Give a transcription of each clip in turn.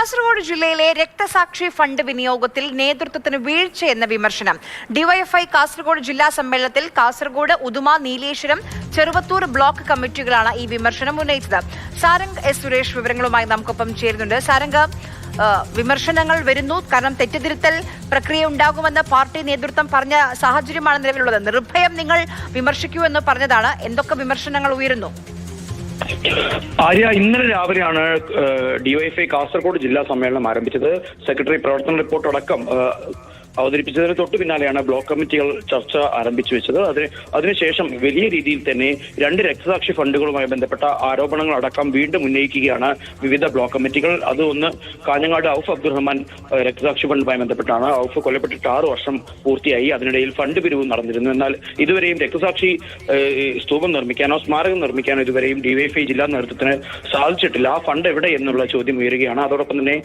കാസർഗോഡ് ജില്ലയിലെ രക്തസാക്ഷി ഫണ്ട് വിനിയോഗത്തിൽ നേതൃത്വത്തിന് വീഴ്ചയെന്ന വിമർശനം. ഡിവൈഎഫ്ഐ കാസർഗോഡ് ജില്ലാ സമ്മേളനത്തിൽ കാസർഗോഡ്, ഉദുമ, നീലേശ്വരം, ചെറുവത്തൂർ ബ്ലോക്ക് കമ്മിറ്റികളാണ് ഈ വിമർശനം ഉന്നയിച്ചത്. സാരംഗ് എസ് സുരേഷ് വിവരങ്ങളുമായി നമുക്കൊപ്പം ചേരുന്നുണ്ട്. സാരംഗ്, വിമർശനങ്ങൾ വരുന്നു, കാരണം തെറ്റിതിരുത്തൽ പ്രക്രിയ ഉണ്ടാകുമെന്ന് പാർട്ടി നേതൃത്വം പറഞ്ഞ സാഹചര്യമാണ് നിലവിലുള്ളത്. നിർഭയം നിങ്ങൾ വിമർശിക്കൂ എന്ന് പറഞ്ഞതാണ്. എന്തൊക്കെ വിമർശനങ്ങൾ ഉയരുന്നു? ആര്യ, ഇന്നലെ രാവിലെയാണ് ഡിവൈഎഫ്ഐ കാസർഗോഡ് ജില്ലാ സമ്മേളനം ആരംഭിച്ചത്. സെക്രട്ടറി പ്രവർത്തന റിപ്പോർട്ട് അടക്കം അവതരിപ്പിച്ചതിന് തൊട്ടു പിന്നാലെയാണ് ബ്ലോക്ക് കമ്മിറ്റികൾ ചർച്ച ആരംഭിച്ചു വെച്ചത്. അതിനുശേഷം വലിയ രീതിയിൽ തന്നെ രണ്ട് രക്തസാക്ഷി ഫണ്ടുകളുമായി ബന്ധപ്പെട്ട ആരോപണങ്ങൾ അടക്കം വീണ്ടും ഉന്നയിക്കുകയാണ് വിവിധ ബ്ലോക്ക് കമ്മിറ്റികൾ. അത് ഒന്ന് കാഞ്ഞങ്ങാട് ഔഫ് അബ്ദുറഹ്മാൻ രക്തസാക്ഷി ഫണ്ടുമായി ബന്ധപ്പെട്ടാണ്. ഔഫ് കൊല്ലപ്പെട്ടിട്ട് 6 വർഷം പൂർത്തിയായി. അതിനിടയിൽ ഫണ്ട് പിരിവ് നടന്നിരുന്നു. എന്നാൽ ഇതുവരെയും രക്തസാക്ഷി സ്തൂപം നിർമ്മിക്കാനോ സ്മാരകം നിർമ്മിക്കാനോ ഇതുവരെയും ഡിവൈഎഫ്ഐ ജില്ലാ നേതൃത്വത്തിന് സാധിച്ചിട്ടില്ല. ആ ഫണ്ട് എവിടെ എന്നുള്ള ചോദ്യം ഉയരുകയാണ്. അതോടൊപ്പം തന്നെ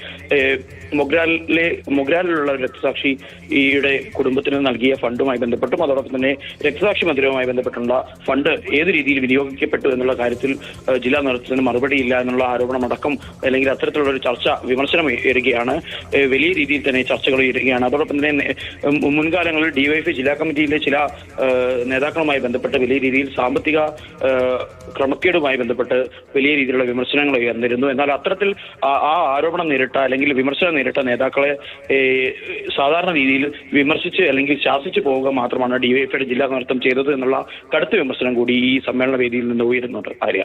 മൊഗ്രാലിലുള്ള രക്തസാക്ഷി ഈയുടെ കുടുംബത്തിന് നൽകിയ ഫണ്ടുമായി ബന്ധപ്പെട്ടും അതോടൊപ്പം തന്നെ രക്തസാക്ഷി മന്ദിരവുമായി ബന്ധപ്പെട്ടുള്ള ഫണ്ട് ഏത് രീതിയിൽ വിനിയോഗിക്കപ്പെട്ടു എന്നുള്ള കാര്യത്തിൽ ജില്ലാ നേതൃത്വത്തിന് മറുപടിയില്ല എന്നുള്ള ആരോപണം അടക്കം അല്ലെങ്കിൽ അത്തരത്തിലുള്ള ഒരു ചർച്ച വിമർശനം ഉയരുകയാണ്. വലിയ രീതിയിൽ തന്നെ ചർച്ചകൾ ഉയരുകയാണ്. അതോടൊപ്പം തന്നെ മുൻകാലങ്ങളിൽ ഡിവൈഎഫ്ഐ ജില്ലാ കമ്മിറ്റിയിലെ ചില നേതാക്കളുമായി ബന്ധപ്പെട്ട് വലിയ രീതിയിൽ സാമ്പത്തിക ക്രമക്കേടുമായി ബന്ധപ്പെട്ട് വലിയ രീതിയിലുള്ള വിമർശനങ്ങൾ ഉയർന്നിരുന്നു. എന്നാൽ അത്തരത്തിൽ ആ ആരോപണം നേരിട്ട അല്ലെങ്കിൽ വിമർശനം നേരിട്ട നേതാക്കളെ സാധാരണ രീതിയിൽ വിമർശിച്ച് അല്ലെങ്കിൽ ശാസിച്ചു പോവുക മാത്രമാണ് ഡിവൈഎഫ്ഐയുടെ ജില്ലാ നേതൃത്വം ചെയ്തത് എന്നുള്ള കടുത്ത വിമർശനം കൂടി ഈ സമ്മേളന വേദിയിൽ നിന്ന് ഉയരുന്നുണ്ട്. ആര്യ.